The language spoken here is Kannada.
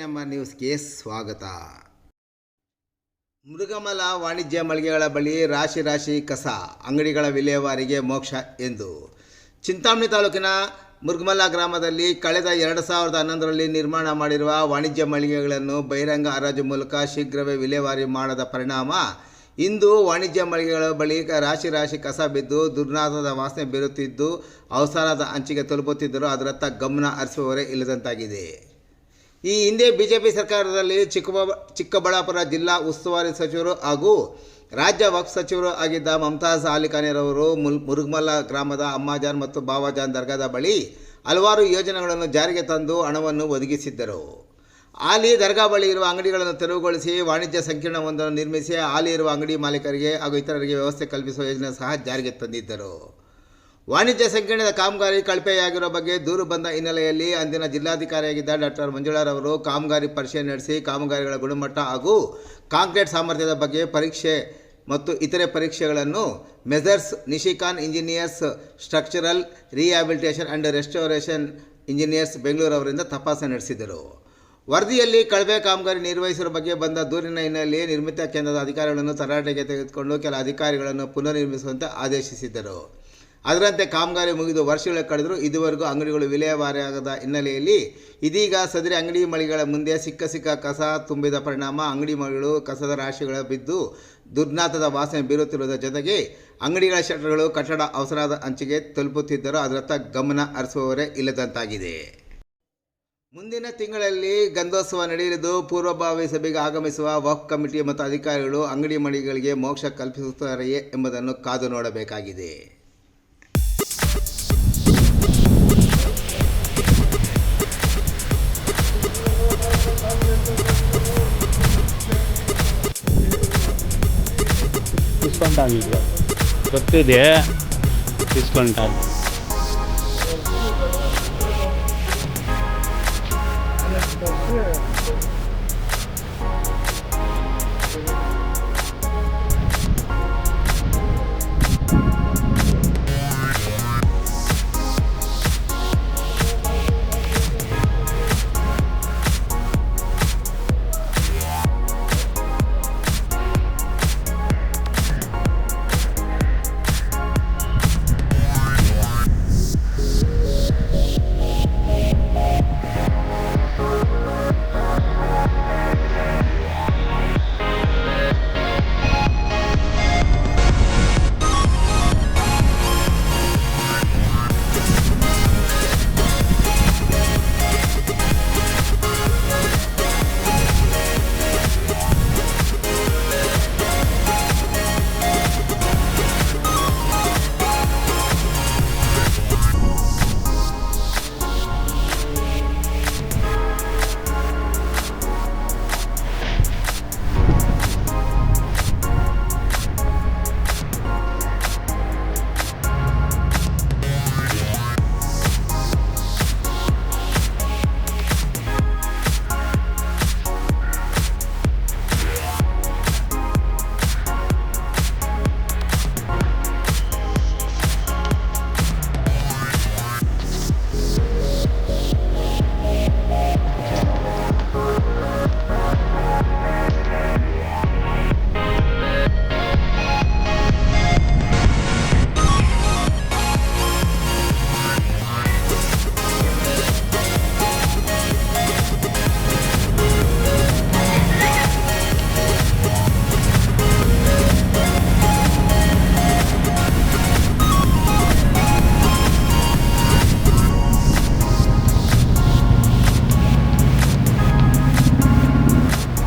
ನಮ್ಮ ನ್ಯೂಸ್ಗೆ ಸ್ವಾಗತ. ಮೃಗಮಲ ವಾಣಿಜ್ಯ ಮಳಿಗೆಗಳ ಬಳಿ ರಾಶಿ ಕಸ, ಅಂಗಡಿಗಳ ವಿಲೇವಾರಿಗೆ ಮೋಕ್ಷ ಎಂದು ಚಿಂತಾಮಣಿ ತಾಲೂಕಿನ ಮುರುಗಮಲ ಗ್ರಾಮದಲ್ಲಿ ಕಳೆದ 2011ರಲ್ಲಿ ನಿರ್ಮಾಣ ಮಾಡಿರುವ ವಾಣಿಜ್ಯ ಮಳಿಗೆಗಳನ್ನು ಬಹಿರಂಗ ಹರಾಜು ಮೂಲಕ ಶೀಘ್ರವೇ ವಿಲೇವಾರಿ ಮಾಡದ ಪರಿಣಾಮ ಇಂದು ವಾಣಿಜ್ಯ ಮಳಿಗೆಗಳ ಬಳಿ ರಾಶಿ ಕಸ ಬಿದ್ದು ದುರ್ನಾಥದ ವಾಸನೆ ಬೀರುತ್ತಿದ್ದು ಅವಸಾನದ ಅಂಚಿಗೆ ತಲುಪುತ್ತಿದ್ದರೂ ಅದರತ್ತ ಗಮನ ಹರಿಸುವವರೇ ಇಲ್ಲದಂತಾಗಿದೆ. ಈ ಹಿಂದೆ ಬಿಜೆಪಿ ಸರ್ಕಾರದಲ್ಲಿ ಚಿಕ್ಕಬಳ್ಳಾಪುರ ಜಿಲ್ಲಾ ಉಸ್ತುವಾರಿ ಸಚಿವರು ಹಾಗೂ ರಾಜ್ಯ ವಕ್ಫ್ ಸಚಿವರು ಆಗಿದ್ದ ಮುಮ್ತಾಜ್ ಅಲಿ ಖಾನಿರವರು ಮುರುಗಮಲ ಗ್ರಾಮದ ಅಮ್ಮಾಜಾನ್ ಮತ್ತು ಬಾವಾಜಾನ್ ದರ್ಗಾದ ಬಳಿ ಹಲವಾರು ಯೋಜನೆಗಳನ್ನು ಜಾರಿಗೆ ತಂದು ಹಣವನ್ನು ಒದಗಿಸಿದ್ದರು. ಹಾಲಿ ದರ್ಗಾ ಬಳಿ ಇರುವ ಅಂಗಡಿಗಳನ್ನು ತೆರವುಗೊಳಿಸಿ ವಾಣಿಜ್ಯ ಸಂಕೀರ್ಣವೊಂದನ್ನು ನಿರ್ಮಿಸಿ ಹಾಲಿ ಇರುವ ಅಂಗಡಿ ಮಾಲೀಕರಿಗೆ ಹಾಗೂ ಇತರರಿಗೆ ವ್ಯವಸ್ಥೆ ಕಲ್ಪಿಸುವ ಯೋಜನೆ ಸಹ ಜಾರಿಗೆ ತಂದಿದ್ದರು. ವಾಣಿಜ್ಯ ಸಂಕೀರ್ಣದ ಕಾಮಗಾರಿ ಕಳಪೆಯಾಗಿರುವ ಬಗ್ಗೆ ದೂರು ಬಂದ ಹಿನ್ನೆಲೆಯಲ್ಲಿ ಅಂದಿನ ಜಿಲ್ಲಾಧಿಕಾರಿಯಾಗಿದ್ದ ಡಾಕ್ಟರ್ ಮಂಜುಳಾರವರು ಕಾಮಗಾರಿ ಪರಿಶೀಲನೆ ನಡೆಸಿ ಕಾಮಗಾರಿಗಳ ಗುಣಮಟ್ಟ ಹಾಗೂ ಕಾಂಕ್ರೀಟ್ ಸಾಮರ್ಥ್ಯದ ಬಗ್ಗೆ ಪರೀಕ್ಷೆ ಮತ್ತು ಇತರೆ ಪರೀಕ್ಷೆಗಳನ್ನು messrs Nishikon engineers structural rehabilitation and restoration engineers Bengaluru ಅವರಿಂದ ತಪಾಸಣೆ ನಡೆಸಿದರು. ವರದಿಯಲ್ಲಿ ಕಳಪೆ ಕಾಮಗಾರಿ ನಿರ್ವಹಿಸುವ ಬಗ್ಗೆ ಬಂದ ದೂರಿನ ಹಿನ್ನೆಲೆಯಲ್ಲಿ ನಿರ್ಮಿತ ಕೇಂದ್ರದ ಅಧಿಕಾರಿಗಳನ್ನು ತರಾಟೆಗೆ ತೆಗೆದುಕೊಂಡು ಕೆಲ ಅಧಿಕಾರಿಗಳನ್ನು ಪುನರ್ನಿರ್ಮಿಸುವಂತೆ ಆದೇಶಿಸಿದ್ದರು. ಅದರಂತೆ ಕಾಮಗಾರಿ ಮುಗಿದು ವರ್ಷಗಳು ಕಳೆದರೂ ಇದುವರೆಗೂ ಅಂಗಡಿಗಳು ವಿಲೇವಾರಿಯಾಗದ ಹಿನ್ನೆಲೆಯಲ್ಲಿ ಇದೀಗ ಸದರಿ ಅಂಗಡಿ ಮಳಿಗೆಗಳ ಮುಂದೆ ಸಿಕ್ಕ ಕಸ ತುಂಬಿದ ಪರಿಣಾಮ ಅಂಗಡಿ ಮಳಿಗೆಗಳು ಕಸದ ರಾಶಿಗಳು ಬಿದ್ದು ದುರ್ನಾಥದ ವಾಸನೆ ಬೀರುತ್ತಿರುವುದರ ಜೊತೆಗೆ ಅಂಗಡಿಗಳ ಶಟರ್ಗಳು ಕಟ್ಟಡ ಅವಸರದ ಅಂಚಿಗೆ ತಲುಪುತ್ತಿದ್ದರೂ ಅದರತ್ತ ಗಮನ ಹರಿಸುವವರೇ ಇಲ್ಲದಂತಾಗಿದೆ. ಮುಂದಿನ ತಿಂಗಳಲ್ಲಿ ಗಂಧೋತ್ಸವ ನಡೆಯಲಿದ್ದು ಪೂರ್ವಭಾವಿ ಸಭೆಗೆ ಆಗಮಿಸುವ ವಕ್ಫ್ ಕಮಿಟಿ ಮತ್ತು ಅಧಿಕಾರಿಗಳು ಅಂಗಡಿ ಮಳಿಗೆಗಳಿಗೆ ಮೋಕ್ಷ ಕಲ್ಪಿಸುತ್ತಾರೆಯೇ ಎಂಬುದನ್ನು ಕಾದು ನೋಡಬೇಕಾಗಿದೆ. ಇಸ್ಕೊಂಡಾಗಿಲ್ಲ ಗೊತ್ತಿದೆ ಇಸ್ಕೊಂಡ